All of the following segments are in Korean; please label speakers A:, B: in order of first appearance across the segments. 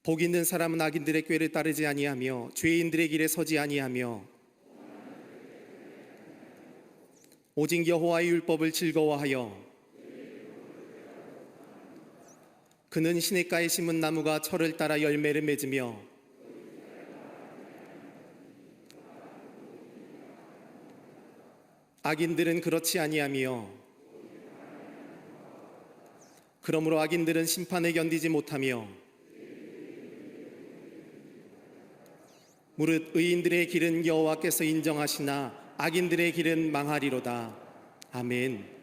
A: 복 있는 사람은 악인들의 꾀를 따르지 아니하며 죄인들의 길에 서지 아니하며 오직 여호와의 율법을 즐거워하여 그는 시냇가에 심은 나무가 철을 따라 열매를 맺으며 악인들은 그렇지 아니하며 그러므로 악인들은 심판을 견디지 못하며 무릇 의인들의 길은 여호와께서 인정하시나 악인들의 길은 망하리로다. 아멘.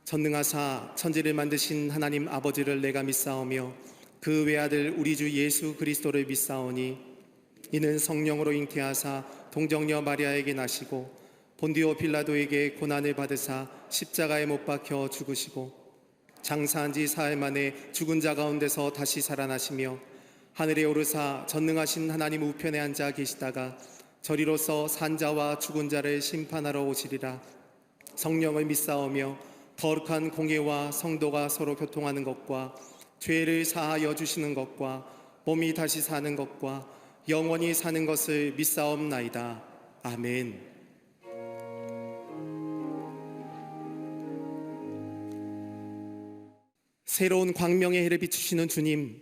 A: 전능하사 천지를 만드신 하나님 아버지를 내가 믿사오며 그 외아들 우리 주 예수 그리스도를 믿사오니 이는 성령으로 잉태하사 동정녀 마리아에게 나시고 본디오 빌라도에게 고난을 받으사 십자가에 못 박혀 죽으시고 장사한 지 사흘 만에 죽은 자 가운데서 다시 살아나시며 하늘에 오르사 전능하신 하나님 우편에 앉아 계시다가 저리로서 산자와 죽은 자를 심판하러 오시리라. 성령을 믿사오며 거룩한 공예와 성도가 서로 교통하는 것과 죄를 사하여 주시는 것과 몸이 다시 사는 것과 영원히 사는 것을 믿사옵나이다. 아멘. 새로운 광명의 해를 비추시는 주님,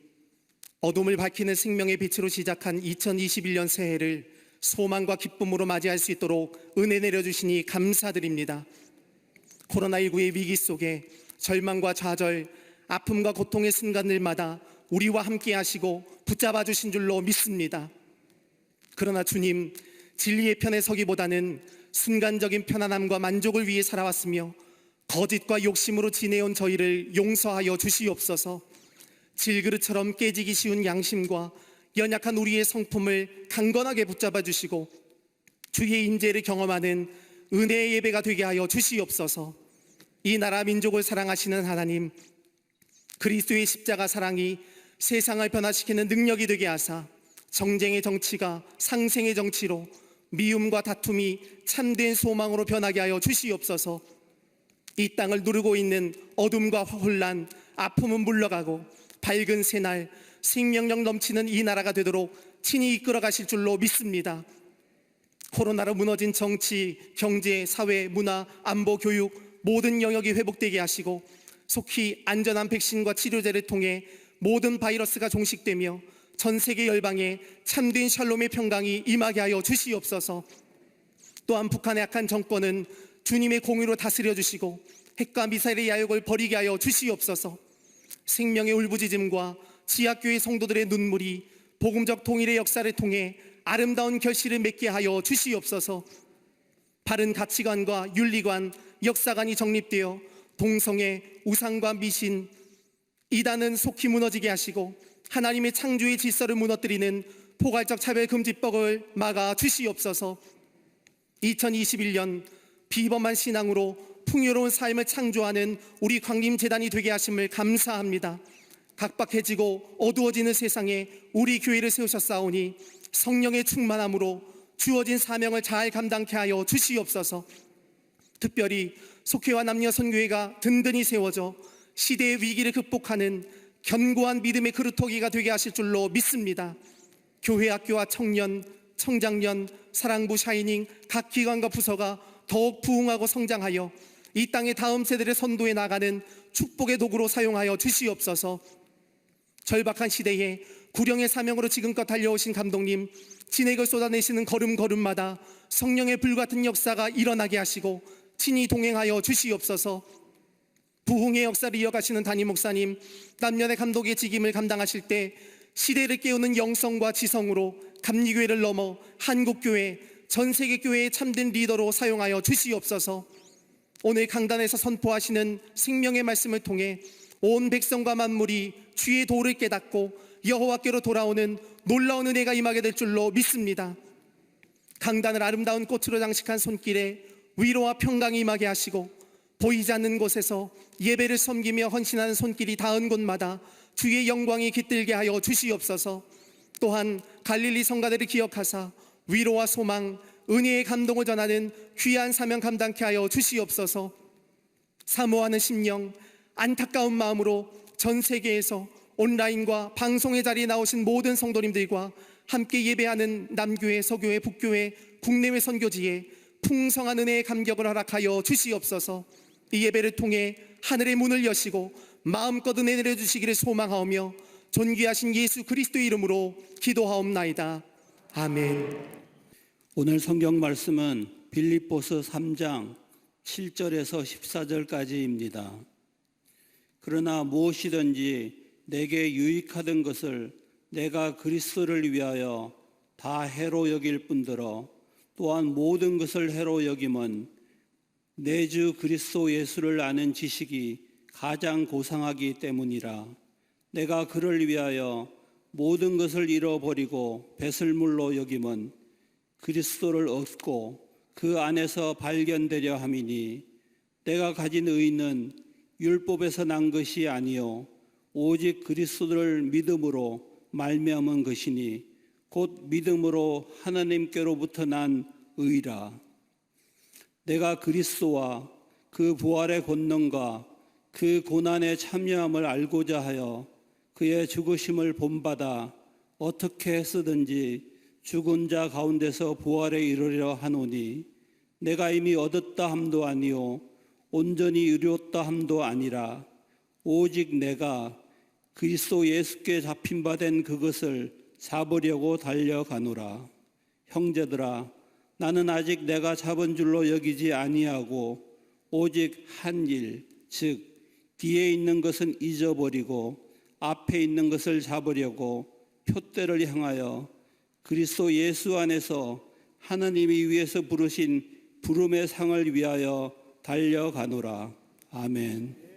A: 어둠을 밝히는 생명의 빛으로 시작한 2021년 새해를 소망과 기쁨으로 맞이할 수 있도록 은혜 내려주시니 감사드립니다. 코로나19의 위기 속에 절망과 좌절, 아픔과 고통의 순간들마다 우리와 함께 하시고 붙잡아 주신 줄로 믿습니다. 그러나 주님, 진리의 편에 서기보다는 순간적인 편안함과 만족을 위해 살아왔으며 거짓과 욕심으로 지내온 저희를 용서하여 주시옵소서. 질그릇처럼 깨지기 쉬운 양심과 연약한 우리의 성품을 강건하게 붙잡아 주시고 주의 임재를 경험하는 은혜의 예배가 되게 하여 주시옵소서. 이 나라 민족을 사랑하시는 하나님, 그리스도의 십자가 사랑이 세상을 변화시키는 능력이 되게 하사 정쟁의 정치가 상생의 정치로, 미움과 다툼이 참된 소망으로 변하게 하여 주시옵소서. 이 땅을 누르고 있는 어둠과 혼란, 아픔은 물러가고 밝은 새날, 생명력 넘치는 이 나라가 되도록 친히 이끌어 가실 줄로 믿습니다. 코로나로 무너진 정치, 경제, 사회, 문화, 안보, 교육 모든 영역이 회복되게 하시고 속히 안전한 백신과 치료제를 통해 모든 바이러스가 종식되며 전 세계 열방에 참된 샬롬의 평강이 임하게 하여 주시옵소서. 또한 북한의 악한 정권은 주님의 공의로 다스려 주시고 핵과 미사일의 야욕을 버리게 하여 주시옵소서. 생명의 울부짖음과 지하교회 성도들의 눈물이 복음적 통일의 역사를 통해 아름다운 결실을 맺게 하여 주시옵소서. 바른 가치관과 윤리관, 역사관이 정립되어 동성애, 우상과 미신, 이단은 속히 무너지게 하시고 하나님의 창조의 질서를 무너뜨리는 포괄적 차별금지법을 막아 주시옵소서. 2021년 비범한 신앙으로 풍요로운 삶을 창조하는 우리 광림재단이 되게 하심을 감사합니다. 각박해지고 어두워지는 세상에 우리 교회를 세우셨사오니 성령의 충만함으로 주어진 사명을 잘 감당케 하여 주시옵소서. 특별히 속회와 남녀 선교회가 든든히 세워져 시대의 위기를 극복하는 견고한 믿음의 그루터기가 되게 하실 줄로 믿습니다. 교회, 학교와 청년, 청장년, 사랑부, 샤이닝 각 기관과 부서가 더욱 부흥하고 성장하여 이 땅의 다음 세대를 선도해 나가는 축복의 도구로 사용하여 주시옵소서. 절박한 시대에 구령의 사명으로 지금껏 달려오신 감독님, 진액을 쏟아내시는 걸음걸음마다 성령의 불같은 역사가 일어나게 하시고 친히 동행하여 주시옵소서. 부흥의 역사를 이어가시는 담임 목사님, 남년의 감독의 직임을 감당하실 때 시대를 깨우는 영성과 지성으로 감리교회를 넘어 한국교회, 전 세계 교회의 참된 리더로 사용하여 주시옵소서. 오늘 강단에서 선포하시는 생명의 말씀을 통해 온 백성과 만물이 주의 도를 깨닫고 여호와께로 돌아오는 놀라운 은혜가 임하게 될 줄로 믿습니다. 강단을 아름다운 꽃으로 장식한 손길에 위로와 평강이 임하게 하시고, 보이지 않는 곳에서 예배를 섬기며 헌신하는 손길이 닿은 곳마다 주의 영광이 깃들게 하여 주시옵소서. 또한 갈릴리 성가대를 기억하사 위로와 소망, 은혜의 감동을 전하는 귀한 사명 감당케 하여 주시옵소서. 사모하는 심령, 안타까운 마음으로 전 세계에서 온라인과 방송의 자리에 나오신 모든 성도님들과 함께 예배하는 남교회, 서교회, 북교회, 국내외 선교지에 풍성한 은혜의 감격을 허락하여 주시옵소서. 이 예배를 통해 하늘의 문을 여시고 마음껏 은혜 내려주시기를 소망하오며 존귀하신 예수 그리스도의 이름으로 기도하옵나이다. 아멘.
B: 오늘 성경 말씀은 빌립보서 3장 7절에서 14절까지입니다. 그러나 무엇이든지 내게 유익하던 것을 내가 그리스도를 위하여 다 해로 여길 뿐더러 또한 모든 것을 해로 여김은 내 주 그리스도 예수를 아는 지식이 가장 고상하기 때문이라. 내가 그를 위하여 모든 것을 잃어버리고 배설물로 여김은 그리스도를 얻고 그 안에서 발견되려 함이니, 내가 가진 의는 율법에서 난 것이 아니요 오직 그리스도를 믿음으로 말미암은 것이니 곧 믿음으로 하나님께로부터 난 의라. 내가 그리스도와 그 부활의 권능과 그 고난에 참여함을 알고자 하여 그의 죽으심을 본받아 어떻게 했으든지 죽은 자 가운데서 부활에 이르려 하노니, 내가 이미 얻었다 함도 아니요 온전히 이루었다 함도 아니라 오직 내가 그리스도 예수께 잡힌 바 된 그것을 잡으려고 달려가노라. 형제들아, 나는 아직 내가 잡은 줄로 여기지 아니하고 오직 한 일, 즉 뒤에 있는 것은 잊어버리고 앞에 있는 것을 잡으려고 표대를 향하여 그리스도 예수 안에서 하나님이 위에서 부르신 부름의 상을 위하여 달려가노라. 아멘.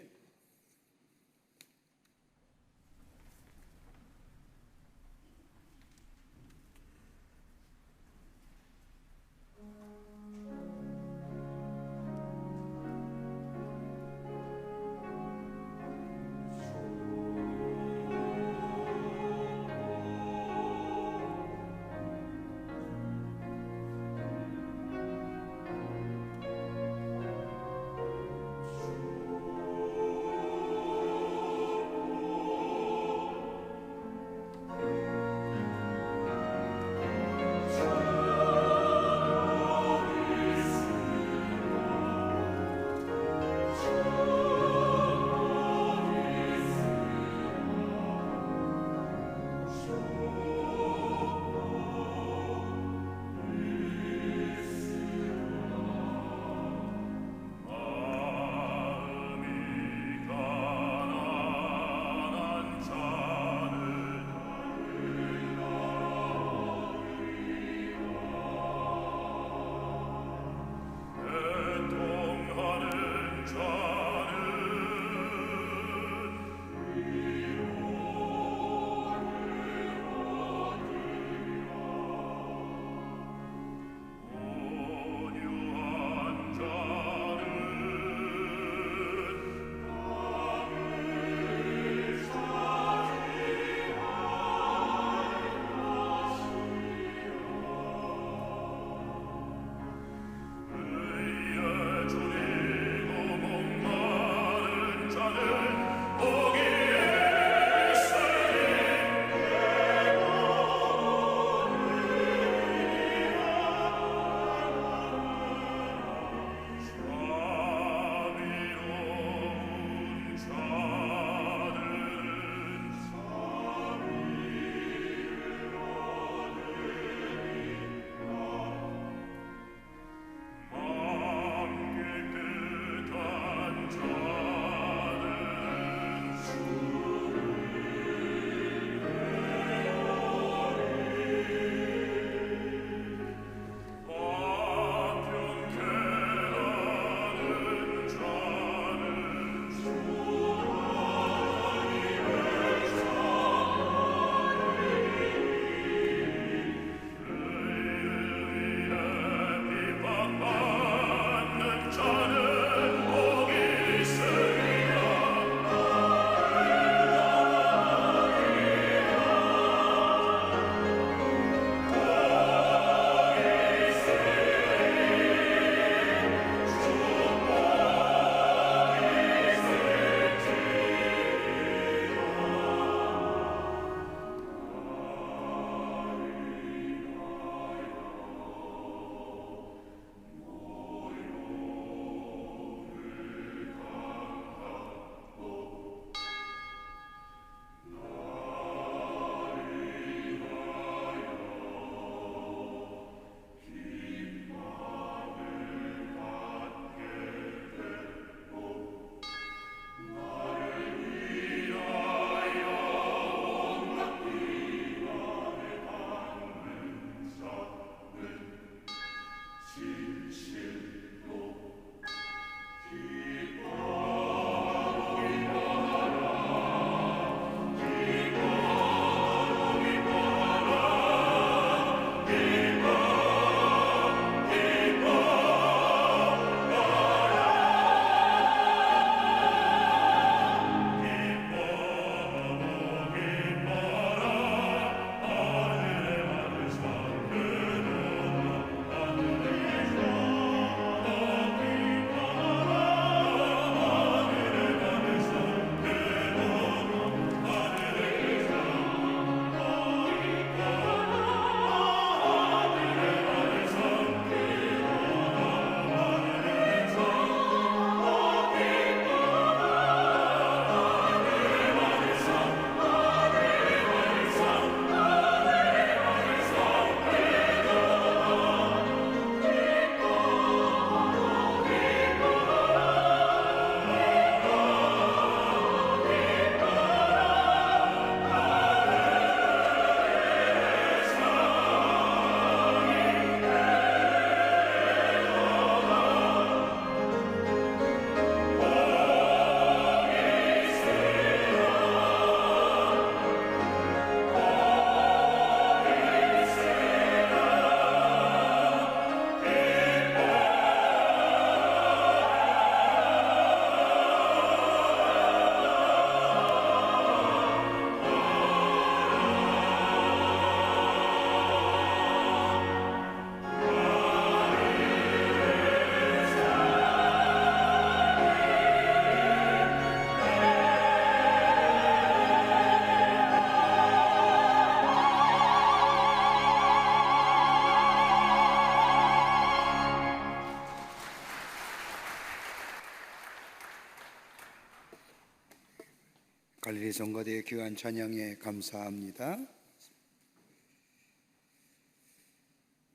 C: 갈릴리 성가대의 귀한 찬양에 감사합니다.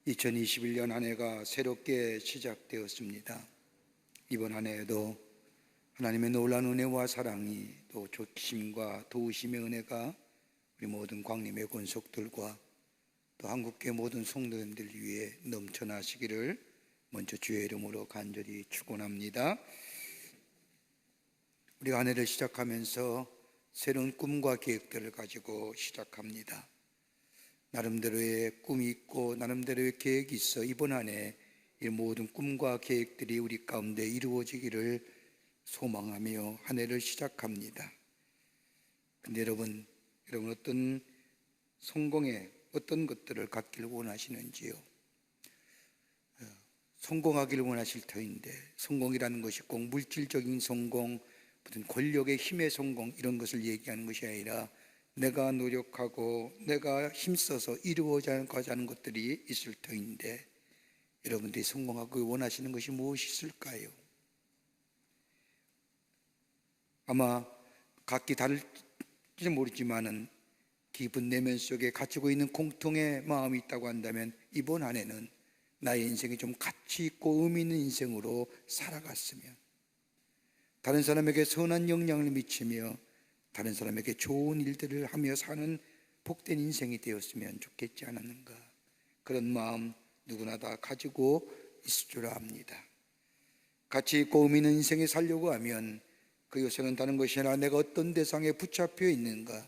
C: 2021년 한 해가 새롭게 시작되었습니다. 이번 한 해에도 하나님의 놀라운 은혜와 사랑이, 또 조심과 도우심의 은혜가 우리 모든 광림의 권속들과 또 한국계 모든 성도님들 위해 넘쳐나시기를 먼저 주의 이름으로 간절히 축원합니다. 우리가 한 해를 시작하면서 새로운 꿈과 계획들을 가지고 시작합니다. 나름대로의 꿈이 있고 나름대로의 계획이 있어 이번 한 해 이 모든 꿈과 계획들이 우리 가운데 이루어지기를 소망하며 한 해를 시작합니다. 근데 여러분 어떤 성공에 어떤 것들을 갖기를 원하시는지요? 성공하기를 원하실 터인데, 성공이라는 것이 꼭 물질적인 성공, 무슨 권력의 힘의 성공 이런 것을 얘기하는 것이 아니라 내가 노력하고 내가 힘써서 이루어가자 하는 것들이 있을 터인데, 여러분들이 성공하고 원하시는 것이 무엇이 있을까요? 아마 각기 다를지 모르지만은 깊은 내면 속에 가지고 있는 공통의 마음이 있다고 한다면 이번 한 해는 나의 인생이 좀 가치 있고 의미 있는 인생으로 살아갔으면, 다른 사람에게 선한 영향을 미치며 다른 사람에게 좋은 일들을 하며 사는 복된 인생이 되었으면 좋겠지 않았는가. 그런 마음 누구나 다 가지고 있을 줄 압니다. 가치 있고 의미 있는 인생에 살려고 하면 그 요소는 다른 것이 아니라 내가 어떤 대상에 붙잡혀 있는가,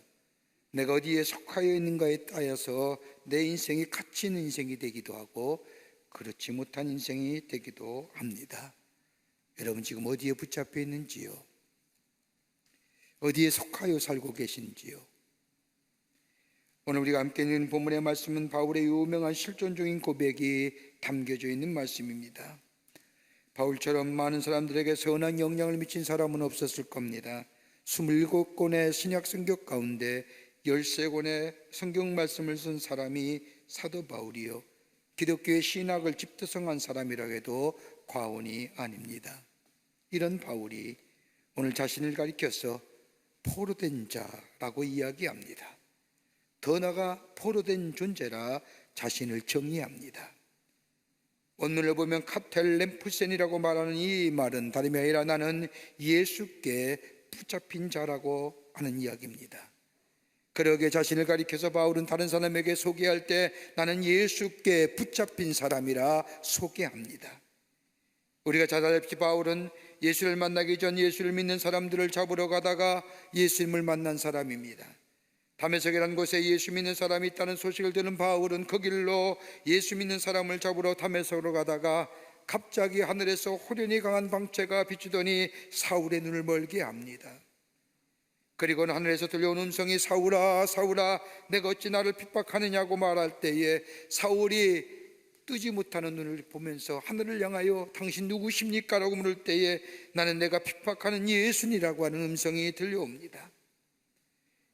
C: 내가 어디에 속하여 있는가에 따라서 내 인생이 가치 있는 인생이 되기도 하고 그렇지 못한 인생이 되기도 합니다. 여러분 지금 어디에 붙잡혀 있는지요? 어디에 속하여 살고 계신지요? 오늘 우리가 함께 읽는 본문의 말씀은 바울의 유명한 실존적인 고백이 담겨져 있는 말씀입니다. 바울처럼 많은 사람들에게 선한 영향을 미친 사람은 없었을 겁니다. 27권의 신약 성경 가운데 13권의 성경 말씀을 쓴 사람이 사도 바울이요, 기독교의 신학을 집대성한 사람이라고 해도 과언이 아닙니다. 이런 바울이 오늘 자신을 가리켜서 포로된 자라고 이야기합니다. 더 나아가 포로된 존재라 자신을 정의합니다. 원문을 보면 카텔 렘푸센이라고 말하는 이 말은 다름이 아니라 나는 예수께 붙잡힌 자라고 하는 이야기입니다. 그러게 자신을 가리켜서 바울은 다른 사람에게 소개할 때 나는 예수께 붙잡힌 사람이라 소개합니다. 우리가 잘 알다시피 바울은 예수를 만나기 전 예수를 믿는 사람들을 잡으러 가다가 예수님을 만난 사람입니다. 다메섹이라는 곳에 예수 믿는 사람이 있다는 소식을 들은 바울은 그 길로 예수 믿는 사람을 잡으러 다메섹으로 가다가 갑자기 하늘에서 호련히 강한 방채가 비추더니 사울의 눈을 멀게 합니다. 그리고는 하늘에서 들려온 음성이 사울아 사울아 내가 어찌 나를 핍박하느냐고 말할 때에 사울이 뜨지 못하는 눈을 보면서 하늘을 향하여 당신 누구십니까? 라고 물을 때에 나는 내가 핍박하는 예수니라고 하는 음성이 들려옵니다.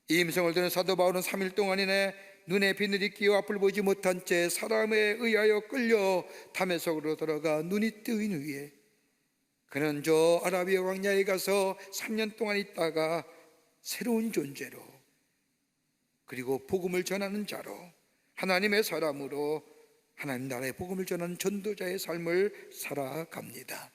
C: 이 음성을 들은 사도 바울은 3일 동안이내 눈에 비늘이 끼어 앞을 보지 못한 채 사람에 의하여 끌려 다메섹으로 들어가 눈이 뜨인 후에 그는 저 아라비아 광야에 가서 3년 동안 있다가 새로운 존재로, 그리고 복음을 전하는 자로, 하나님의 사람으로 하나님 나라의 복음을 전하는 전도자의 삶을 살아갑니다.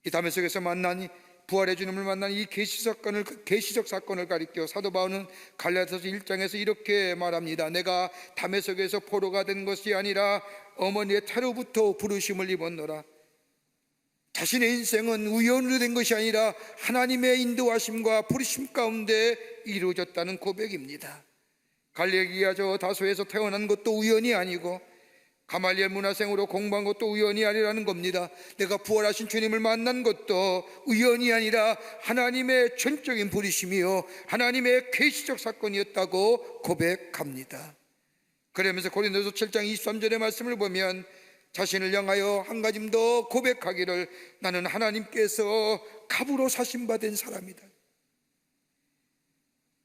C: 이 다메섹에서 만난 부활의 주님을 만난 이 계시적 사건을 가리켜 사도 바울은 갈라디아서 1장에서 이렇게 말합니다. 내가 다메섹에서 포로가 된 것이 아니라 어머니의 태로부터 부르심을 입었노라. 자신의 인생은 우연으로 된 것이 아니라 하나님의 인도하심과 부르심 가운데 이루어졌다는 고백입니다. 갈릴리아 저 다소에서 태어난 것도 우연이 아니고 가말리엘 문화생으로 공부한 것도 우연이 아니라는 겁니다. 내가 부활하신 주님을 만난 것도 우연이 아니라 하나님의 전적인 부르심이요 하나님의 계시적 사건이었다고 고백합니다. 그러면서 고린도서 7장 23절의 말씀을 보면 자신을 향하여 한 가지 더 고백하기를 나는 하나님께서 값으로 사심받은 사람이다.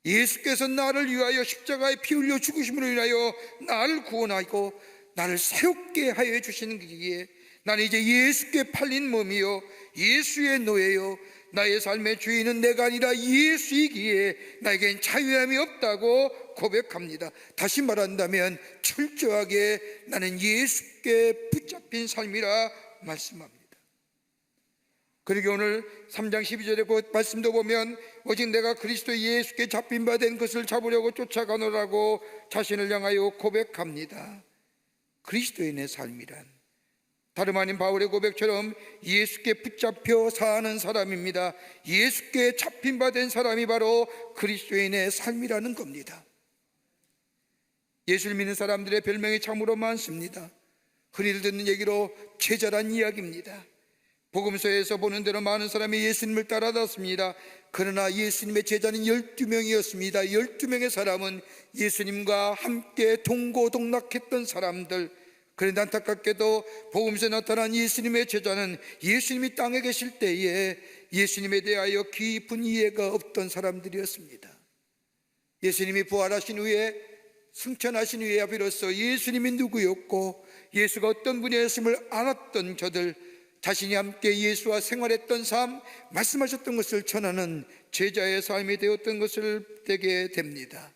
C: 예수께서 나를 위하여 십자가에 피 흘려 죽으심으로 인하여 나를 구원하고 나를 새롭게 하여 주시는 기기에 나는 이제 예수께 팔린 몸이요 예수의 노예요 나의 삶의 주인은 내가 아니라 예수이기에 나에겐 자유함이 없다고 고백합니다. 다시 말한다면 철저하게 나는 예수께 붙잡힌 삶이라 말씀합니다. 그리고 오늘 3장 12절의 그 말씀도 보면 오직 내가 그리스도 예수께 잡힌 바 된 것을 잡으려고 쫓아가노라고 자신을 향하여 고백합니다. 그리스도인의 삶이란 다름 아닌 바울의 고백처럼 예수께 붙잡혀 사는 사람입니다. 예수께 잡힌 바 된 사람이 바로 그리스도인의 삶이라는 겁니다. 예수를 믿는 사람들의 별명이 참으로 많습니다. 흔히 듣는 얘기로 제자란 이야기입니다. 복음서에서 보는 대로 많은 사람이 예수님을 따라다녔습니다. 그러나 예수님의 제자는 12명이었습니다. 12명의 사람은 예수님과 함께 동고동락했던 사람들. 그런데 안타깝게도 복음서에 나타난 예수님의 제자는 예수님이 땅에 계실 때에 예수님에 대하여 깊은 이해가 없던 사람들이었습니다. 예수님이 부활하신 후에 승천하신 후에야 비로소 예수님이 누구였고 예수가 어떤 분이었음을 알았던 저들, 자신이 함께 예수와 생활했던 삶, 말씀하셨던 것을 전하는 제자의 삶이 되었던 것을 되게 됩니다.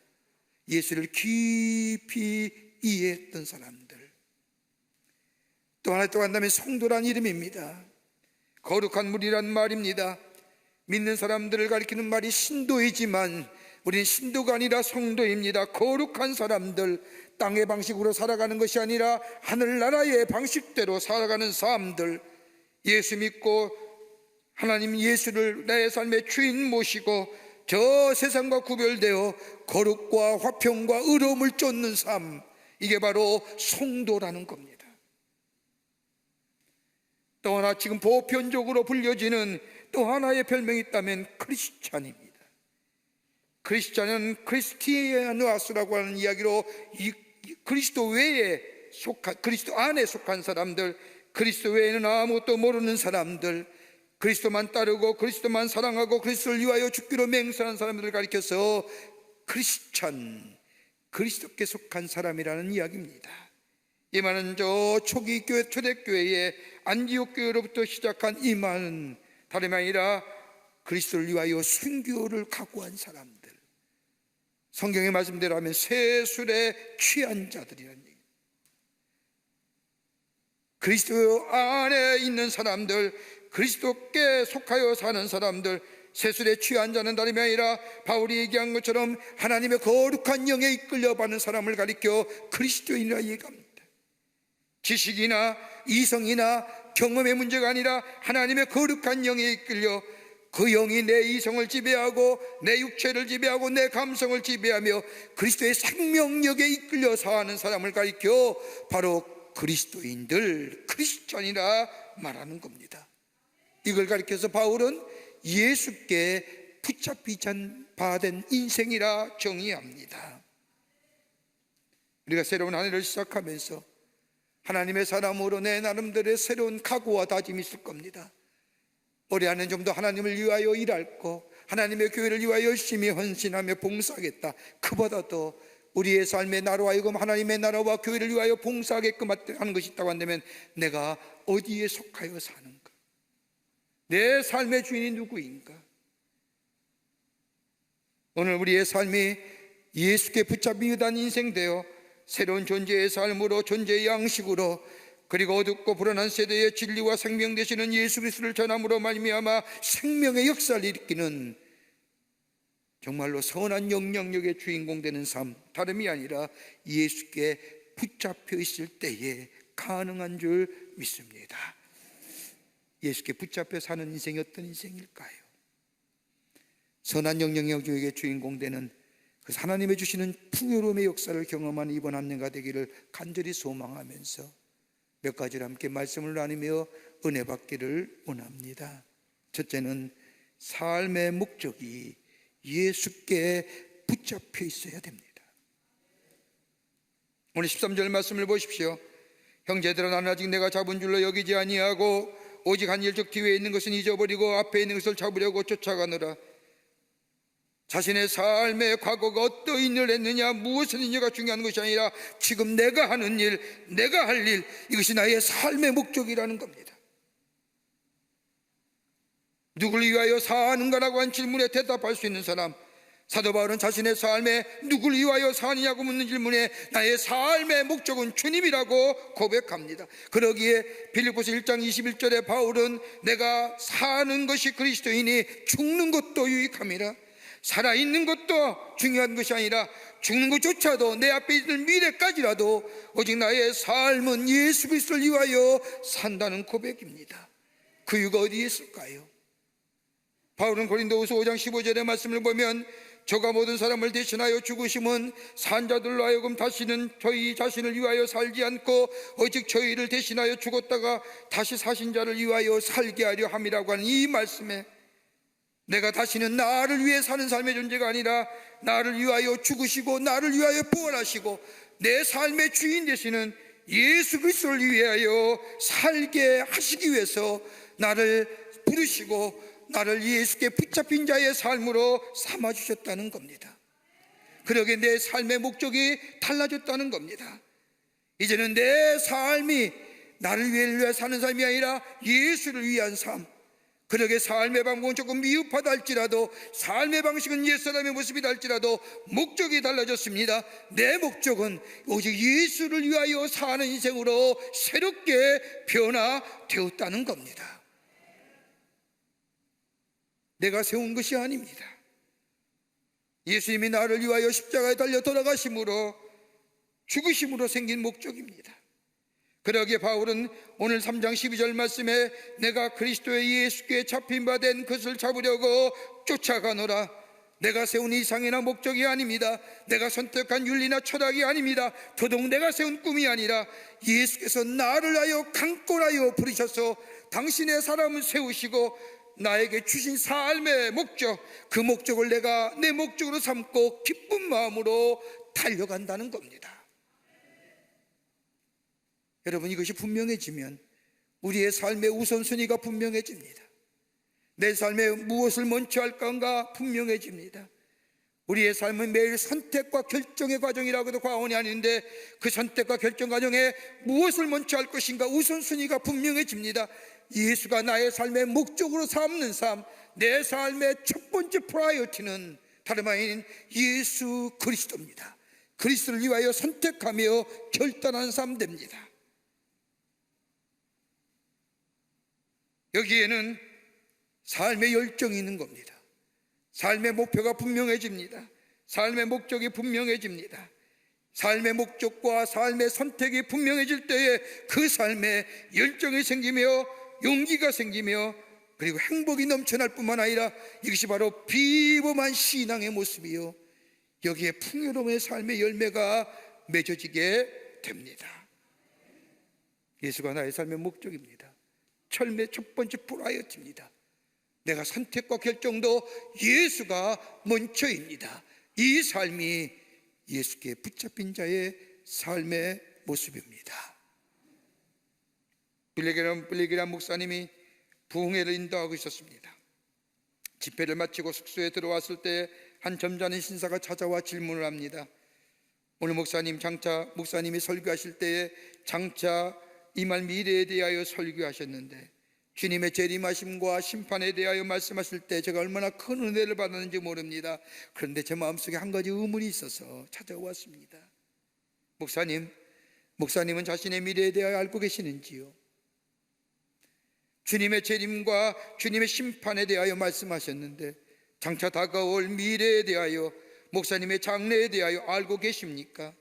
C: 예수를 깊이 이해했던 사람들. 또 하나 또 한다면 성도란 이름입니다. 거룩한 무리란 말입니다. 믿는 사람들을 가리키는 말이 신도이지만 우리는 신도가 아니라 성도입니다. 거룩한 사람들, 땅의 방식으로 살아가는 것이 아니라 하늘나라의 방식대로 살아가는 사람들, 예수 믿고 하나님 예수를 나의 삶의 주인 모시고 저 세상과 구별되어 거룩과 화평과 의로움을 쫓는 삶, 이게 바로 성도라는 겁니다. 또 하나 지금 보편적으로 불려지는 또 하나의 별명이 있다면 크리스찬입니다. 크리스찬은 크리스티아누아스라고 하는 이야기로 그리스도 외에 속한, 그리스도 안에 속한 사람들, 그리스도 외에는 아무것도 모르는 사람들, 그리스도만 따르고 그리스도만 사랑하고 그리스도를 위하여 죽기로 맹세하는 사람들을 가리켜서 크리스찬, 그리스도께 속한 사람이라는 이야기입니다. 이 말은 저 초기 교회, 초대교회의 안디옥 교회로부터 시작한 이 말은 다름이 아니라 그리스도를 위하여 순교를 각오한 사람들, 성경의 말씀대로 하면 세술에 취한 자들이라는 얘기입니다. 그리스도 안에 있는 사람들, 그리스도께 속하여 사는 사람들, 세술에 취한 자는 다름이 아니라 바울이 얘기한 것처럼 하나님의 거룩한 영에 이끌려가는 사람을 가리켜 그리스도인이라 얘기합니다. 지식이나 이성이나 경험의 문제가 아니라 하나님의 거룩한 영에 이끌려 그 영이 내 이성을 지배하고 내 육체를 지배하고 내 감성을 지배하며 그리스도의 생명력에 이끌려 사는 사람을 가리켜 바로 그리스도인들, 크리스찬이라 말하는 겁니다. 이걸 가리켜서 바울은 예수께 붙잡힌 바 된 인생이라 정의합니다. 우리가 새로운 한 해를 시작하면서 하나님의 사람으로 내 나름대로의 새로운 각오와 다짐이 있을 겁니다. 올해 안에 좀 더 하나님을 위하여 일할 거, 하나님의 교회를 위하여 열심히 헌신하며 봉사하겠다. 그보다도 우리의 삶의 나로 하여금 하나님의 나라와 교회를 위하여 봉사하게끔 하는 것이 있다고 한다면 내가 어디에 속하여 사는가? 내 삶의 주인이 누구인가? 오늘 우리의 삶이 예수께 붙잡히던 인생 되어 새로운 존재의 삶으로, 존재의 양식으로, 그리고 어둡고 불안한 세대의 진리와 생명 되시는 예수 그리스도를 전함으로 말미암아 생명의 역사를 일으키는 정말로 선한 영향력의 주인공 되는 삶, 다름이 아니라 예수께 붙잡혀 있을 때에 가능한 줄 믿습니다. 예수께 붙잡혀 사는 인생이 어떤 인생일까요? 선한 영향력의 주인공 되는 그 하나님의 주시는 풍요로움의 역사를 경험한 이번 한 해가 되기를 간절히 소망하면서 몇 가지를 함께 말씀을 나누며 은혜 받기를 원합니다. 첫째는 삶의 목적이 예수께 붙잡혀 있어야 됩니다. 오늘 13절 말씀을 보십시오. 형제들아, 나는 아직 내가 잡은 줄로 여기지 아니하고 오직 한 일적 뒤에 있는 것은 잊어버리고 앞에 있는 것을 잡으려고 쫓아가노라. 자신의 삶의 과거가 어떠한 일을 했느냐, 무엇을 했느냐가 중요한 것이 아니라 지금 내가 하는 일, 내가 할 일, 이것이 나의 삶의 목적이라는 겁니다. 누굴 위하여 사는가라고 한 질문에 대답할 수 있는 사람, 사도 바울은 자신의 삶에 누굴 위하여 사느냐고 묻는 질문에 나의 삶의 목적은 주님이라고 고백합니다. 그러기에 빌립보서 1장 21절에 바울은 내가 사는 것이 그리스도이니 죽는 것도 유익함이라. 살아있는 것도 중요한 것이 아니라 죽는 것조차도 내 앞에 있을 미래까지라도 오직 나의 삶은 예수 그리스도를 위하여 산다는 고백입니다. 그 이유가 어디에 있을까요? 바울은 고린도후서 5장 15절의 말씀을 보면 저가 모든 사람을 대신하여 죽으심은 산자들로 하여금 다시는 저희 자신을 위하여 살지 않고 오직 저희를 대신하여 죽었다가 다시 사신 자를 위하여 살게 하려 함이라고 하는 이 말씀에 내가 다시는 나를 위해 사는 삶의 존재가 아니라 나를 위하여 죽으시고 나를 위하여 부활하시고 내 삶의 주인 되시는 예수 그리스도를 위하여 살게 하시기 위해서 나를 부르시고 나를 예수께 붙잡힌 자의 삶으로 삼아주셨다는 겁니다. 그러기에 내 삶의 목적이 달라졌다는 겁니다. 이제는 내 삶이 나를 위해 사는 삶이 아니라 예수를 위한 삶. 그러기에 삶의 방법은 조금 미흡하다 할지라도, 삶의 방식은 옛사람의 모습이다 할지라도 목적이 달라졌습니다. 내 목적은 오직 예수를 위하여 사는 인생으로 새롭게 변화되었다는 겁니다. 내가 세운 것이 아닙니다. 예수님이 나를 위하여 십자가에 달려 돌아가심으로, 죽으심으로 생긴 목적입니다. 그러기에 바울은 오늘 3장 12절 말씀에 내가 그리스도의 예수께 잡힌 바 된 것을 잡으려고 쫓아가노라. 내가 세운 이상이나 목적이 아닙니다. 내가 선택한 윤리나 철학이 아닙니다. 더더욱 내가 세운 꿈이 아니라 예수께서 나를 하여 강권하여 부르셔서 당신의 사람을 세우시고 나에게 주신 삶의 목적, 그 목적을 내가 내 목적으로 삼고 기쁜 마음으로 달려간다는 겁니다. 여러분, 이것이 분명해지면 우리의 삶의 우선순위가 분명해집니다. 내 삶에 무엇을 먼저 할 건가 분명해집니다. 우리의 삶은 매일 선택과 결정의 과정이라고도 과언이 아닌데 그 선택과 결정 과정에 무엇을 먼저 할 것인가 우선순위가 분명해집니다. 예수가 나의 삶의 목적으로 삼는 삶, 내 삶의 첫 번째 프라이어티는 다름 아닌 예수 그리스도입니다. 그리스도를 위하여 선택하며 결단하는 삶 됩니다. 여기에는 삶의 열정이 있는 겁니다. 삶의 목표가 분명해집니다. 삶의 목적이 분명해집니다. 삶의 목적과 삶의 선택이 분명해질 때에 그 삶에 열정이 생기며 용기가 생기며 그리고 행복이 넘쳐날 뿐만 아니라 이것이 바로 비범한 신앙의 모습이요, 여기에 풍요로움의 삶의 열매가 맺어지게 됩니다. 예수가 나의 삶의 목적입니다. 철매 첫 번째 프라이어티입니다. 내가 선택과 결정도 예수가 먼저입니다. 이 삶이 예수께 붙잡힌 자의 삶의 모습입니다. 빌리그람 목사님이 부흥회를 인도하고 있었습니다. 집회를 마치고 숙소에 들어왔을 때 한 점잖은 신사가 찾아와 질문을 합니다. 오늘 목사님이 설교하실 때에 장차 임할 미래에 대하여 설교하셨는데 주님의 재림하심과 심판에 대하여 말씀하실 때 제가 얼마나 큰 은혜를 받았는지 모릅니다. 그런데 제 마음속에 한 가지 의문이 있어서 찾아왔습니다. 목사님은 자신의 미래에 대하여 알고 계시는지요? 주님의 재림과 주님의 심판에 대하여 말씀하셨는데 장차 다가올 미래에 대하여, 목사님의 장래에 대하여 알고 계십니까?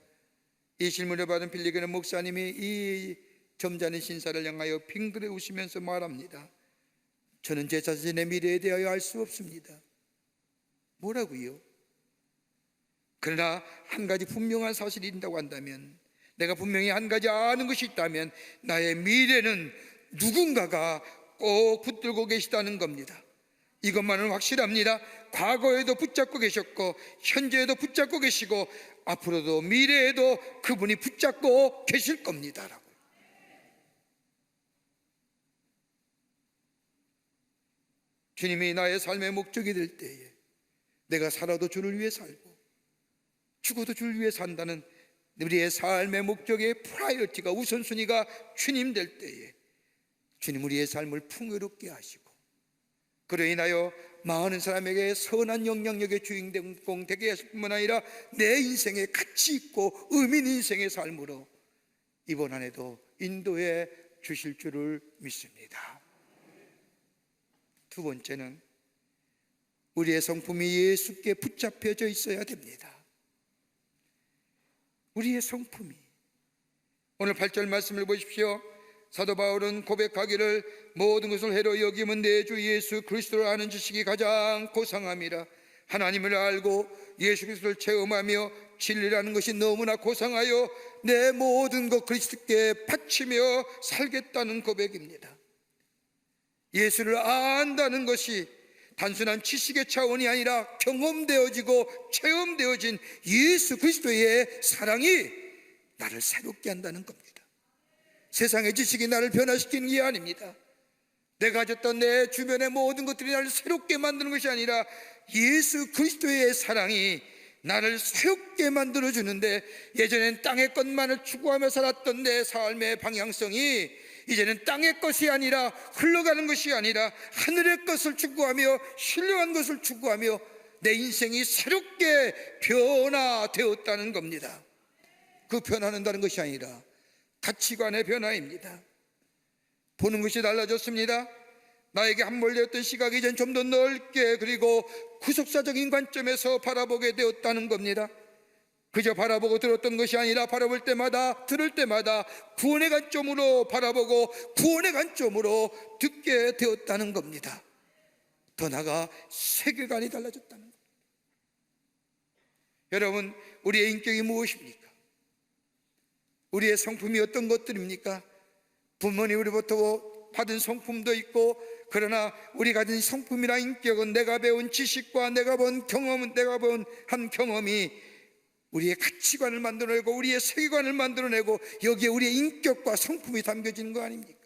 C: 이 질문을 받은 빌리그람 목사님이 이 점잖은 신사를 향하여 빙그레 웃으면서 말합니다. 저는 제 자신의 미래에 대하여 알 수 없습니다. 뭐라고요? 그러나 한 가지 분명한 사실이 있다고 한다면, 내가 분명히 한 가지 아는 것이 있다면 나의 미래는 누군가가 꼭 붙들고 계시다는 겁니다. 이것만은 확실합니다. 과거에도 붙잡고 계셨고 현재에도 붙잡고 계시고 앞으로도 미래에도 그분이 붙잡고 계실 겁니다. 주님이 나의 삶의 목적이 될 때에 내가 살아도 주를 위해 살고 죽어도 주를 위해 산다는 우리의 삶의 목적의 프라이어티가, 우선순위가 주님 될 때에 주님 우리의 삶을 풍요롭게 하시고 그로 인하여 많은 사람에게 선한 영향력의 주인공 되게 하실 뿐만 아니라 내 인생에 가치 있고 의미 있는 인생의 삶으로 이번 한 해도 인도해 주실 줄을 믿습니다. 두 번째는 우리의 성품이 예수께 붙잡혀져 있어야 됩니다. 우리의 성품이, 오늘 8절 말씀을 보십시오. 사도 바울은 고백하기를 모든 것을 해로 여기면 내 주 예수 그리스도를 아는 지식이 가장 고상함이라. 하나님을 알고 예수 그리스도를 체험하며 진리라는 것이 너무나 고상하여 내 모든 것 그리스도께 바치며 살겠다는 고백입니다. 예수를 안다는 것이 단순한 지식의 차원이 아니라 경험되어지고 체험되어진 예수 그리스도의 사랑이 나를 새롭게 한다는 겁니다. 세상의 지식이 나를 변화시키는 게 아닙니다. 내가 가졌던 내 주변의 모든 것들이 나를 새롭게 만드는 것이 아니라 예수 그리스도의 사랑이 나를 새롭게 만들어주는데, 예전엔 땅의 것만을 추구하며 살았던 내 삶의 방향성이 이제는 땅의 것이 아니라, 흘러가는 것이 아니라 하늘의 것을 추구하며 신령한 것을 추구하며 내 인생이 새롭게 변화되었다는 겁니다. 그 변화한다는 것이 아니라 가치관의 변화입니다. 보는 것이 달라졌습니다. 나에게 함몰되었던 시각이 이젠 좀 더 넓게 그리고 구속사적인 관점에서 바라보게 되었다는 겁니다. 그저 바라보고 들었던 것이 아니라 바라볼 때마다 들을 때마다 구원의 관점으로 바라보고 구원의 관점으로 듣게 되었다는 겁니다. 더 나아가 세계관이 달라졌다는 겁니다. 여러분, 우리의 인격이 무엇입니까? 우리의 성품이 어떤 것들입니까? 부모님으로부터 받은 성품도 있고, 그러나 우리가 가진 성품이나 인격은 내가 배운 지식과 내가 본 경험은, 내가 본 한 경험이 우리의 가치관을 만들어내고 우리의 세계관을 만들어내고 여기에 우리의 인격과 성품이 담겨지는 거 아닙니까?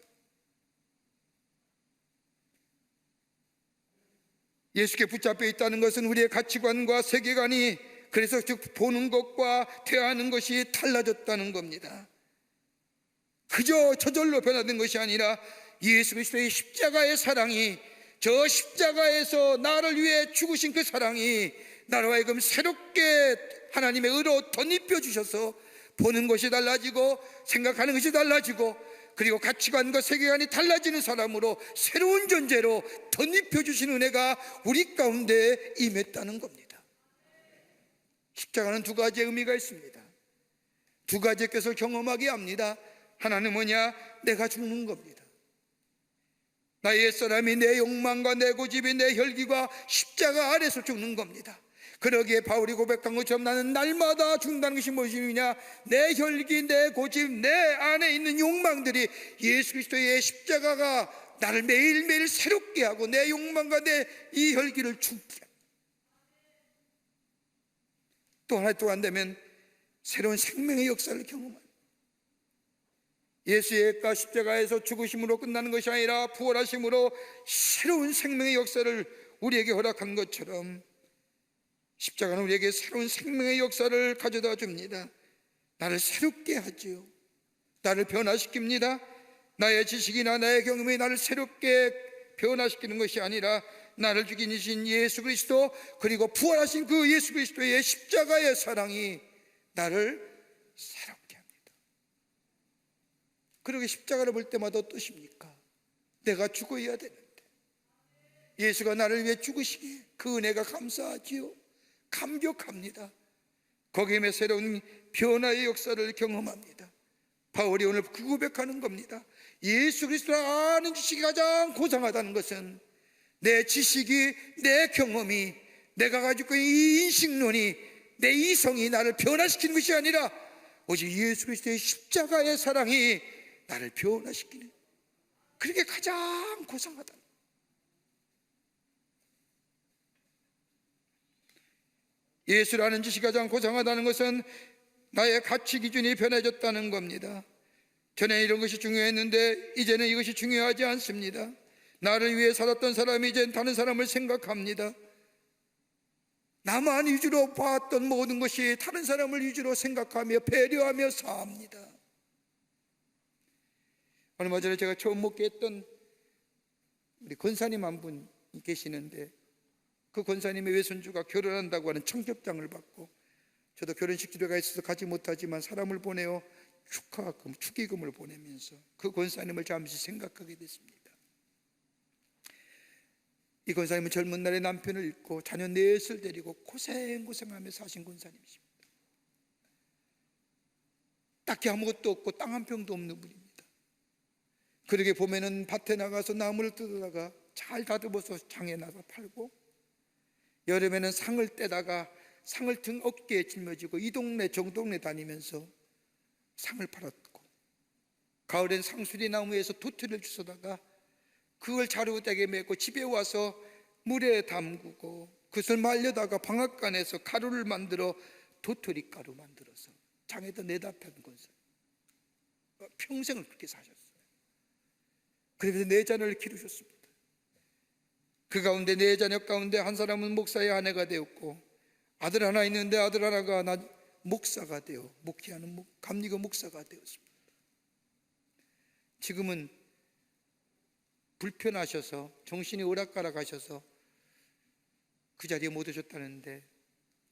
C: 예수께 붙잡혀 있다는 것은 우리의 가치관과 세계관이, 그래서 즉 보는 것과 대하는 것이 달라졌다는 겁니다. 그저 저절로 변화된 것이 아니라 예수 그리스도의 십자가의 사랑이, 저 십자가에서 나를 위해 죽으신 그 사랑이 나로 하여금 새롭게 하나님의 의로 덧입혀 주셔서 보는 것이 달라지고 생각하는 것이 달라지고 그리고 가치관과 세계관이 달라지는 사람으로 새로운 존재로 덧입혀 주시는 은혜가 우리 가운데 임했다는 겁니다. 십자가는 두 가지의 의미가 있습니다. 두 가지의 것을 경험하게 합니다. 하나는 뭐냐? 내가 죽는 겁니다. 나의 옛사람이, 내 욕망과 내 고집이, 내 혈기가 십자가 아래서 죽는 겁니다. 그러기에 바울이 고백한 것처럼 나는 날마다 죽는다는 것이 무엇이냐? 내 혈기, 내 고집, 내 안에 있는 욕망들이 예수 그리스도의 십자가가 나를 매일매일 새롭게 하고 내 욕망과 내 이 혈기를 죽게 합니다. 또 하나 또 한다면 새로운 생명의 역사를 경험합니다. 예수의 가 십자가에서 죽으심으로 끝나는 것이 아니라 부활하심으로 새로운 생명의 역사를 우리에게 허락한 것처럼 십자가는 우리에게 새로운 생명의 역사를 가져다 줍니다. 나를 새롭게 하지요. 나를 변화시킵니다. 나의 지식이나 나의 경험이 나를 새롭게 변화시키는 것이 아니라 나를 죽이신 예수 그리스도, 그리고 부활하신 그 예수 그리스도의 십자가의 사랑이 나를 새롭게 합니다. 그러게 십자가를 볼 때마다 어떠십니까? 내가 죽어야 되는데 예수가 나를 위해 죽으시기에 그 은혜가 감사하지요. 감격합니다. 거기에 새로운 변화의 역사를 경험합니다. 바울이 오늘 그 고백하는 겁니다. 예수 그리스도를 아는 지식이 가장 고상하다는 것은 내 지식이, 내 경험이, 내가 가지고 있는 이 인식론이, 내 이성이 나를 변화시키는 것이 아니라 오직 예수 그리스도의 십자가의 사랑이 나를 변화시키는, 그게 가장 고상하다. 예수를 아는 지식이 가장 고상하다는 것은 나의 가치 기준이 변해졌다는 겁니다. 전에 이런 것이 중요했는데 이제는 이것이 중요하지 않습니다. 나를 위해 살았던 사람이 이제는 다른 사람을 생각합니다. 나만 위주로 봤던 모든 것이 다른 사람을 위주로 생각하며 배려하며 삽니다. 얼마 전에 제가 처음 목회했던 우리 권사님 한 분 계시는데 그 권사님의 외손주가 결혼한다고 하는 청첩장을 받고, 저도 결혼식 집에가 있어서 가지 못하지만 사람을 보내어 축의금을 보내면서 그 권사님을 잠시 생각하게 됐습니다. 이 권사님은 젊은 날에 남편을 잃고 자녀 넷을 데리고 고생하며 사신 권사님이십니다. 딱히 아무것도 없고 땅 한 평도 없는 분입니다. 그러게 봄에는 밭에 나가서 나무를 뜯어다가 잘 다듬어서 장에 나가 팔고, 여름에는 상을 떼다가 상을 등 어깨에 짊어지고 이 동네 저 동네 다니면서 상을 팔았고, 가을엔 상수리 나무에서 도토리를 주워다가 그걸 자루대게 메고 집에 와서 물에 담그고 그것을 말려다가 방앗간에서 가루를 만들어 도토리 가루 만들어서 장에다 내다 파는 것을 평생을 그렇게 사셨어요. 그러면서 네 자녀를 기르셨습니다. 그 가운데 네 자녀 가운데 한 사람은 목사의 아내가 되었고, 아들 하나 있는데 아들 하나가 목사가 되어 목회하는 감리교 목사가 되었습니다. 지금은 불편하셔서 정신이 오락가락 하셔서 그 자리에 못 오셨다는데,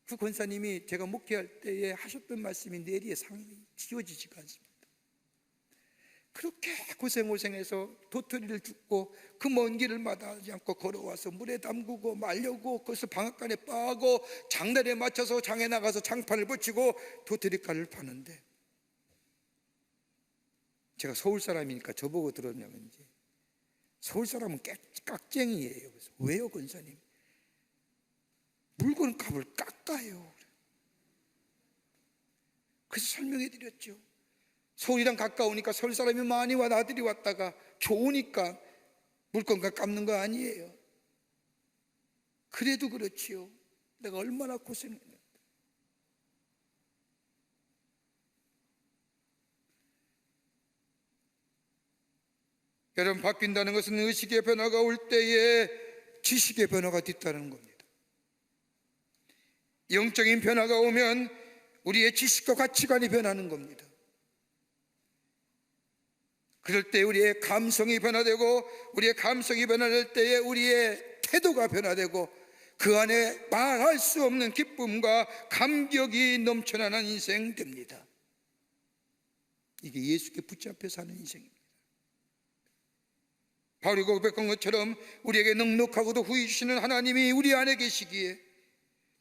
C: 그 권사님이 제가 목회할 때에 하셨던 말씀이 뇌리에 상이 지워지지가 않습니다. 그렇게 고생해서 도토리를 줍고 그 먼 길을 마다하지 않고 걸어와서 물에 담그고 말려고 그것을 방앗간에 빠고 장날에 맞춰서 장에 나가서 장판을 붙이고 도토리 가루를 파는데, 제가 서울 사람이니까 저보고 들었냐면지, 서울 사람은 깍쟁이에요. 그래서 왜요 권사님? 물건 값을 깎아요. 그래서 설명해 드렸죠. 서울이랑 가까우니까 서울 사람이 많이 와 나들이 왔다가 좋으니까 물건값 깎는 거 아니에요. 그래도 그렇지요. 내가 얼마나 고생했는데. 여러분, 바뀐다는 것은 의식의 변화가 올 때에 지식의 변화가 뒤따르는 겁니다. 영적인 변화가 오면 우리의 지식과 가치관이 변하는 겁니다. 그럴 때 우리의 감성이 변화되고, 우리의 감성이 변화될 때에 우리의 태도가 변화되고, 그 안에 말할 수 없는 기쁨과 감격이 넘쳐나는 인생 됩니다. 이게 예수께 붙잡혀 사는 인생입니다. 바울이 고백한 것처럼 우리에게 넉넉하고도 후히 주시는 하나님이 우리 안에 계시기에,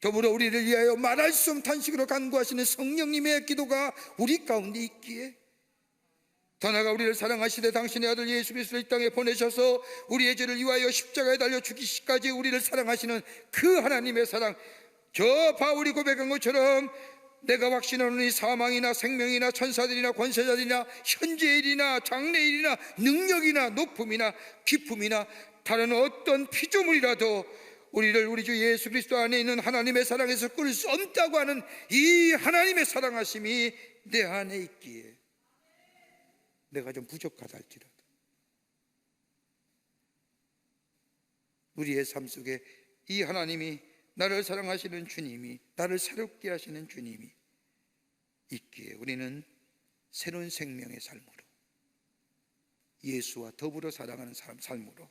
C: 더불어 우리를 위하여 말할 수 없는 탄식으로 간구하시는 성령님의 기도가 우리 가운데 있기에, 더 나아가 우리를 사랑하시되 당신의 아들 예수 그리스도를 이 땅에 보내셔서 우리의 죄를 위하여 십자가에 달려 죽이시기까지 우리를 사랑하시는 그 하나님의 사랑, 저 바울이 고백한 것처럼 내가 확신하노니 사망이나 생명이나 천사들이나 권세자들이나 현재일이나 장래일이나 능력이나 높음이나 기품이나 다른 어떤 피조물이라도 우리를 우리 주 예수 그리스도 안에 있는 하나님의 사랑에서 끊을 수 없다고 하는 이 하나님의 사랑하심이 내 안에 있기에, 내가 좀 부족하다 할지라도 우리의 삶 속에 이 하나님이, 나를 사랑하시는 주님이, 나를 새롭게 하시는 주님이 있기에 우리는 새로운 생명의 삶으로, 예수와 더불어 살아가는 삶으로,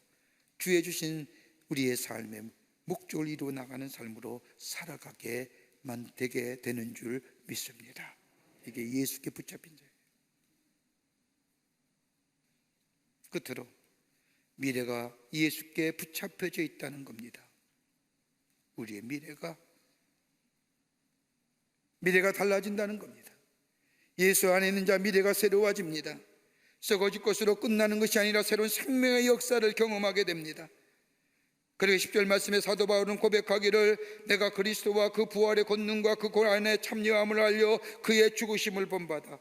C: 주의 주신 우리의 삶의 목적을 이루어 나가는 삶으로 살아가게 되게 되는 줄 믿습니다. 이게 예수께 붙잡힌 자예요. 끝으로 미래가 예수께 붙잡혀져 있다는 겁니다. 우리의 미래가 달라진다는 겁니다. 예수 안에 있는 자 미래가 새로워집니다. 썩어질 것으로 끝나는 것이 아니라 새로운 생명의 역사를 경험하게 됩니다. 그리고 10절 말씀에 사도 바울은 고백하기를, 내가 그리스도와 그 부활의 권능과 그 고난에 참여함을 알려 그의 죽으심을 본받아.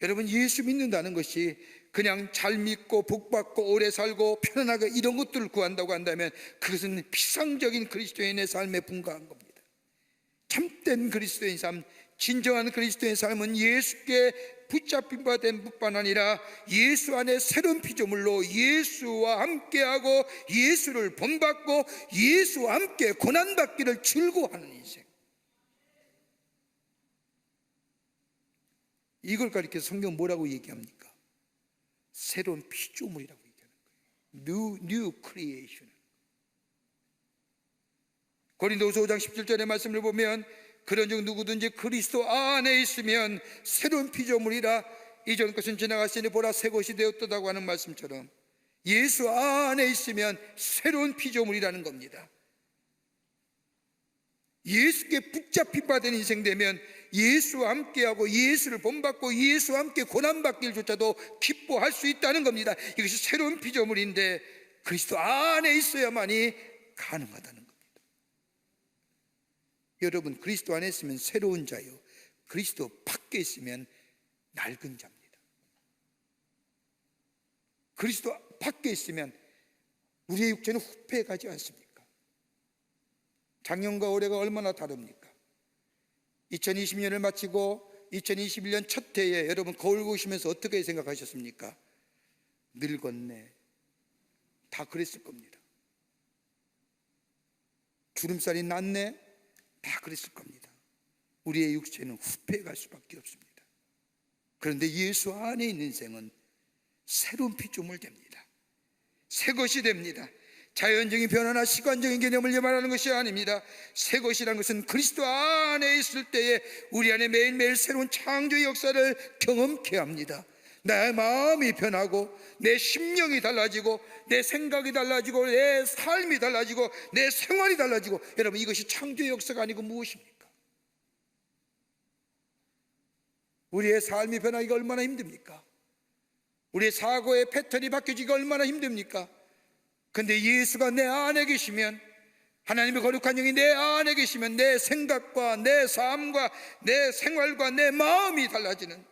C: 여러분, 예수 믿는다는 것이 그냥 잘 믿고 복받고 오래 살고 편안하게 이런 것들을 구한다고 한다면 그것은 피상적인 그리스도인의 삶에 불과한 겁니다. 참된 그리스도인 삶, 진정한 그리스도인 삶은 예수께 붙잡힌 바 된 뿐만 아니라 예수 안에 새로운 피조물로 예수와 함께하고 예수를 본받고 예수와 함께 고난받기를 즐거워하는 인생, 이걸 가리켜서 성경 뭐라고 얘기합니까? 새로운 피조물이라고 얘기하는 거예요. New creation. 고린도후서 5장 17절의 말씀을 보면 그런즉 누구든지 그리스도 안에 있으면 새로운 피조물이라 이전 것은 지나갔으니 보라 새 것이 되었다고 하는 말씀처럼 예수 안에 있으면 새로운 피조물이라는 겁니다. 예수께 붙잡힌 바 된 인생 되면 예수와 함께하고 예수를 본받고 예수와 함께 고난받기를조차도 기뻐할 수 있다는 겁니다. 이것이 새로운 피조물인데 그리스도 안에 있어야만이 가능하다는 겁니다. 여러분, 그리스도 안에 있으면 새로운 자요, 그리스도 밖에 있으면 낡은 자입니다. 그리스도 밖에 있으면 우리의 육체는 후패가지 않습니까? 작년과 올해가 얼마나 다릅니까? 2020년을 마치고 2021년 첫 해에 여러분 거울 보시면서 어떻게 생각하셨습니까? 늙었네, 다 그랬을 겁니다. 주름살이 났네, 다 그랬을 겁니다. 우리의 육체는 후패갈 수밖에 없습니다. 그런데 예수 안에 있는 인생은 새로운 피조물 됩니다. 새 것이 됩니다. 자연적인 변화나 시간적인 개념을 말하는 것이 아닙니다. 새 것이라는 것은 그리스도 안에 있을 때에 우리 안에 매일매일 새로운 창조의 역사를 경험케 합니다. 내 마음이 변하고 내 심령이 달라지고 내 생각이 달라지고 내 삶이 달라지고 내 생활이 달라지고, 여러분, 이것이 창조의 역사가 아니고 무엇입니까? 우리의 삶이 변하기가 얼마나 힘듭니까? 우리의 사고의 패턴이 바뀌기가 얼마나 힘듭니까? 근데 예수가 내 안에 계시면, 하나님의 거룩한 영이 내 안에 계시면 내 생각과 내 삶과 내 생활과 내 마음이 달라지는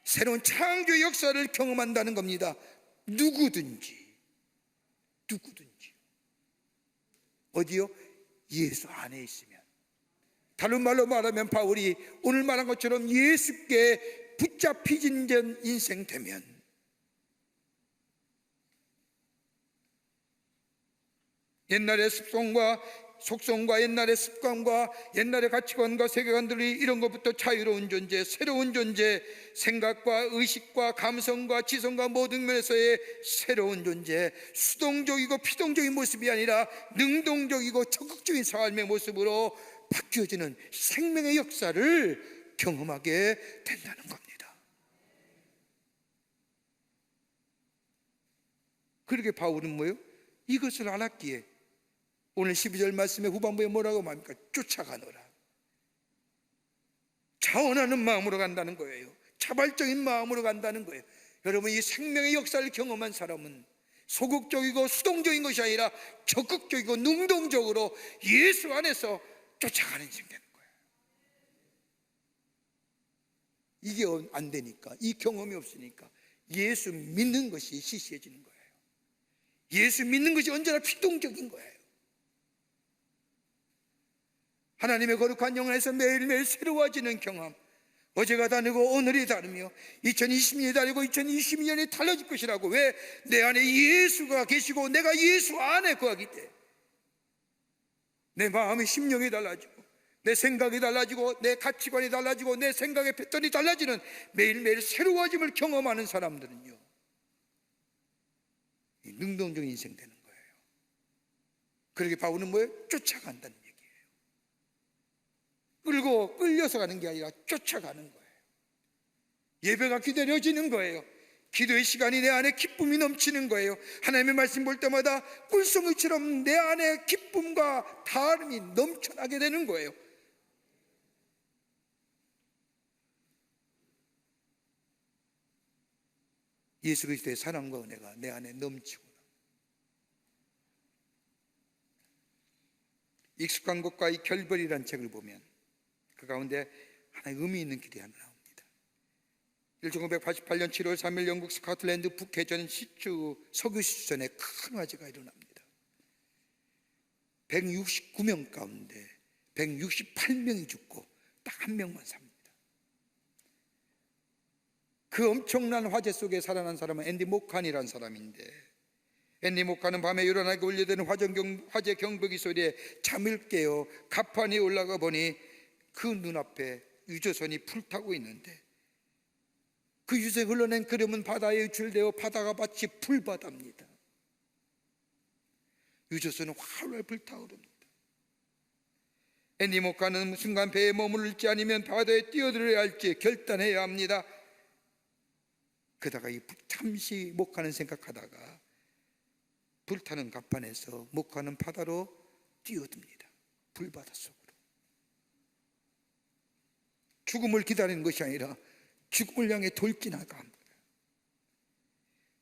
C: 새로운 창조의 역사를 경험한다는 겁니다. 누구든지 어디요? 예수 안에 있으면. 다른 말로 말하면 바울이 오늘 말한 것처럼 예수께 붙잡히진 인생 되면, 옛날의 속성과 옛날의 습관과 옛날의 가치관과 세계관들이 이런 것부터 자유로운 존재, 새로운 존재, 생각과 의식과 감성과 지성과 모든 면에서의 새로운 존재, 수동적이고 피동적인 모습이 아니라 능동적이고 적극적인 삶의 모습으로 바뀌어지는 생명의 역사를 경험하게 된다는 겁니다. 그렇게 바울은 뭐예요? 이것을 알았기에 오늘 12절 말씀의 후반부에 뭐라고 말합니까? 쫓아가노라. 자원하는 마음으로 간다는 거예요. 자발적인 마음으로 간다는 거예요. 여러분, 이 생명의 역사를 경험한 사람은 소극적이고 수동적인 것이 아니라 적극적이고 능동적으로 예수 안에서 쫓아가는 인생 되는 거예요. 이게 안 되니까, 이 경험이 없으니까 예수 믿는 것이 시시해지는 거예요. 예수 믿는 것이 언제나 피동적인 거예요. 하나님의 거룩한 영 안에서 매일매일 새로워지는 경험, 어제가 다르고 오늘이 다르며 2020년이 다르고 2022년이 달라질 것이라고. 왜? 내 안에 예수가 계시고 내가 예수 안에 거하기 때문에 내 마음의 심령이 달라지고 내 생각이 달라지고 내 가치관이 달라지고 내 생각의 패턴이 달라지는 매일매일 새로워짐을 경험하는 사람들은요, 능동적인 인생 되는 거예요. 그렇게 바울은 뭐예요? 쫓아간다는 얘기예요. 끌려서 가는 게 아니라 쫓아가는 거예요. 예배가 기다려지는 거예요. 기도의 시간이 내 안에 기쁨이 넘치는 거예요. 하나님의 말씀 볼 때마다 꿀송이처럼 내 안에 기쁨과 다름이 넘쳐나게 되는 거예요. 예수 그리스도의 사랑과 은혜가 내 안에 넘치구나. 익숙한 것과 이 결별이라는 책을 보면 그 가운데 하나의 의미 있는 길이 하나 나옵니다. 1988년 7월 3일 영국 스코틀랜드 북해전 석유 시추전에 큰 화재가 일어납니다. 169명 가운데 168명이 죽고 딱 한 명만 삽니다. 그 엄청난 화재 속에 살아난 사람은 앤디 모칸이라는 사람인데, 앤디 모칸은 밤에 요란하게 울려대는 화재 경보기 소리에 잠을 깨어 갑판에 올라가 보니 그 눈앞에 유조선이 불타고 있는데, 그 유조선이 흘러낸 그름은 바다에 유출되어 바다가 마치 불바다입니다. 유조선은 활활 불타오릅니다. 애니모카는 순간 배에 머무를지 아니면 바다에 뛰어들어야 할지 결단해야 합니다. 그러다가 잠시 목가는 생각하다가 불타는 갑판에서 목가는 바다로 뛰어듭니다. 불바다 속으로. 죽음을 기다리는 것이 아니라 죽음을 향해 돌진하가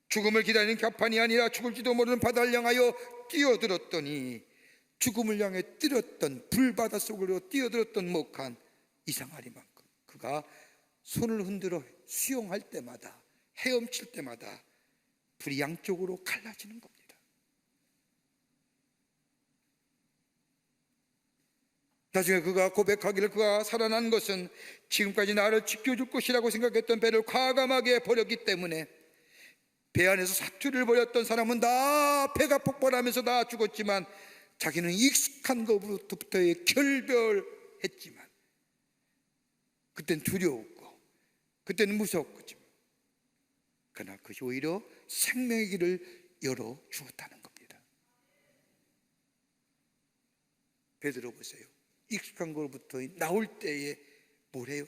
C: 죽음을 기다리는 갑판이 아니라 죽을지도 모르는 바다를 향하여 뛰어들었더니 죽음을 향해 뛰었던 불바다 속으로 뛰어들었던 목한 이상하리만큼 그가 손을 흔들어 수용할 때마다 헤엄칠 때마다 불이 양쪽으로 갈라지는 겁니다. 나중에 그가 고백하기를 그가 살아난 것은 지금까지 나를 지켜줄 것이라고 생각했던 배를 과감하게 버렸기 때문에 배 안에서 사투를 벌였던 사람은 다 배가 폭발하면서 다 죽었지만 자기는 익숙한 것부터의 결별했지만 그땐 두려웠고 그때는 무서웠지만 그러나 그것이 오히려 생명의 길을 열어주었다는 겁니다. 베드로 보세요. 익숙한 것부터 나올 때에 뭐래요?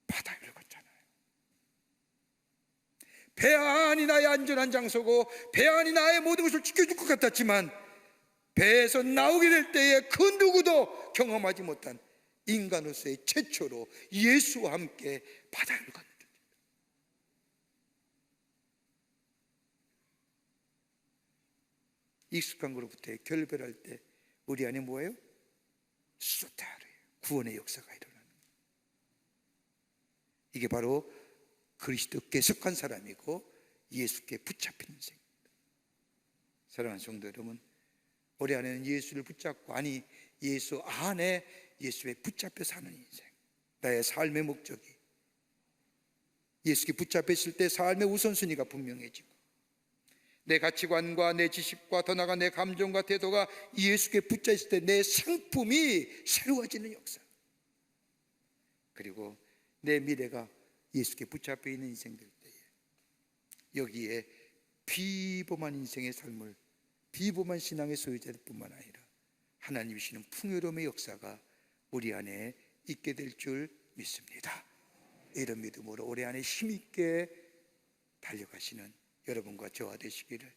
C: 바다 위를 걷잖아요. 배 안이 나의 안전한 장소고 배 안이 나의 모든 것을 지켜줄 것 같았지만 배에서 나오게 될 때에 그 누구도 경험하지 못한 인간으로서의 최초로 예수와 함께 바다를 걷는 겁니다. 익숙한 것로부터 결별할 때 우리 안에 뭐예요? 소타르예요. 구원의 역사가 일어나는 거예요. 이게 바로 그리스도께 속한 사람이고 예수께 붙잡힌 인생입니다. 사랑하는 성도 여러분, 우리 안에는 예수를 붙잡고 아니 예수 안에 예수에 붙잡혀 사는 인생, 나의 삶의 목적이 예수께 붙잡혀 있을 때 삶의 우선순위가 분명해지고 내 가치관과 내 지식과 더 나아가 내 감정과 태도가 예수께 붙잡혀 있을 때 내 상품이 새로워지는 역사, 그리고 내 미래가 예수께 붙잡혀 있는 인생 될 때에 여기에 비범한 인생의 삶을 비범한 신앙의 소유자들 뿐만 아니라 하나님이 주시는 풍요로움의 역사가 우리 안에 있게 될 줄 믿습니다. 이런 믿음으로 올해 안에 힘있게 달려가시는 여러분과 저와 되시기를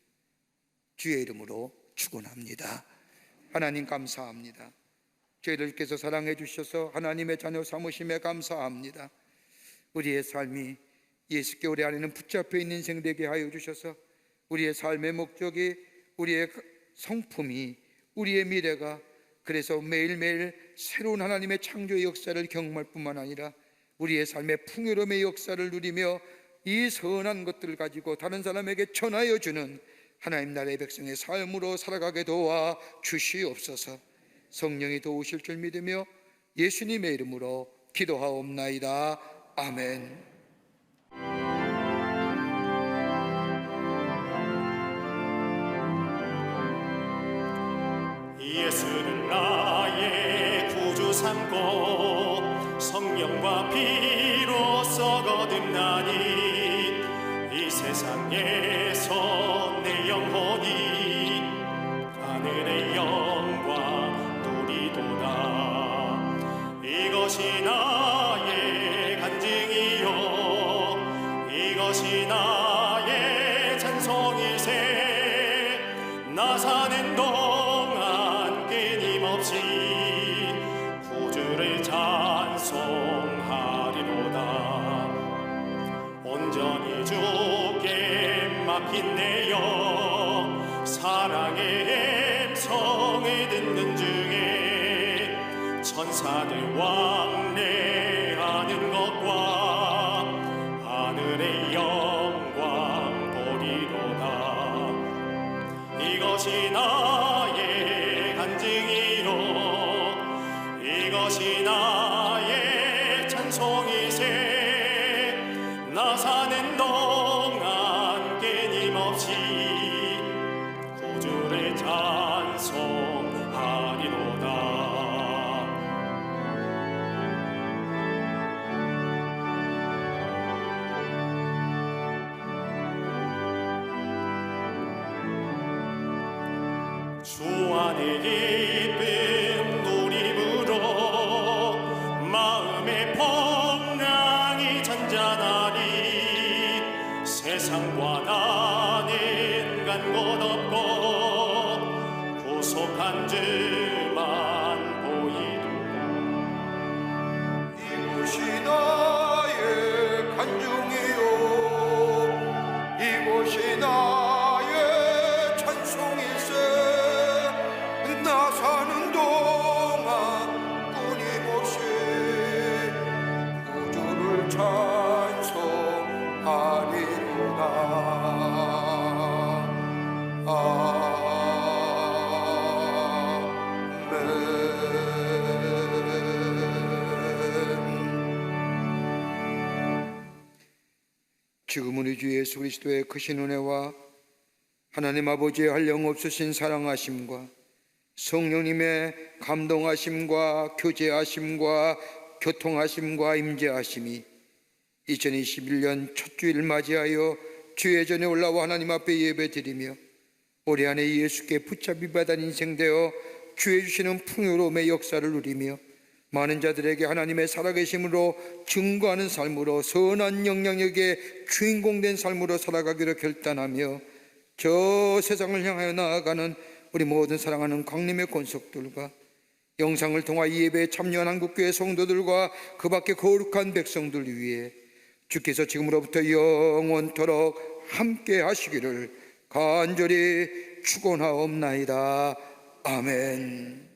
C: 주의 이름으로 축원합니다. 하나님 감사합니다. 저희들께서 사랑해 주셔서 하나님의 자녀 삼으심에 감사합니다. 우리의 삶이 예수께 우리 안에는 붙잡혀 있는 인생 되게 하여 주셔서 우리의 삶의 목적이 우리의 성품이 우리의 미래가 그래서 매일매일 새로운 하나님의 창조의 역사를 경험할 뿐만 아니라 우리의 삶의 풍요로움의 역사를 누리며 이 선한 것들을 가지고 다른 사람에게 전하여 주는 하나님 나라의 백성의 삶으로 살아가게 도와 주시옵소서. 성령이 도우실 줄 믿으며 예수님의 이름으로 기도하옵나이다. 아멘.
D: 예수는 나의 구주 삼고 성령과 피로써 거듭나니 이 세상에서 내 영혼이 하늘의 영광 누리도다. 이것이 나의 간증이요 이것이 나의 찬송이세. 나 사는 동안 끊임없이 구주를 찬송하리로다. 온전히 주께 맡긴 내 영 사랑의 음성을 듣는 중에 천사들 왕래하는 것과 하늘의 영광 보리로다. 이것이 나의 간증이요 이것이 나의 찬송이세. 나 사는 동안 끊임없이 구주를 찬송하리로다. 주 안에 기쁨 누리 와나는 간 곳 없고 구속한 줄만 보이도다.
C: 이곳이 나의 간증이요 이곳이 나의 찬송일세 나 사는 동안 끊임없이 구주를 찬송하리로다. 지금은 우리 주 예수 그리스도의 크신 은혜와 하나님 아버지의 한량없으신 사랑하심과 성령님의 감동하심과 교제하심과 교통하심과 임재하심이 2021년 첫 주일 맞이하여 주의 전에 올라와 하나님 앞에 예배드리며 올해 안에 예수께 붙잡히 받은 인생 되어 주의 주시는 풍요로움의 역사를 누리며 많은 자들에게 하나님의 살아계심으로 증거하는 삶으로 선한 영향력의 주인공된 삶으로 살아가기로 결단하며 저 세상을 향하여 나아가는 우리 모든 사랑하는 광림의 권속들과 영상을 통하 이 예배에 참여한 한국교회 성도들과 그 밖에 거룩한 백성들 위해 주께서 지금으로부터 영원토록 함께 하시기를 간절히 축원하옵나이다. 아멘.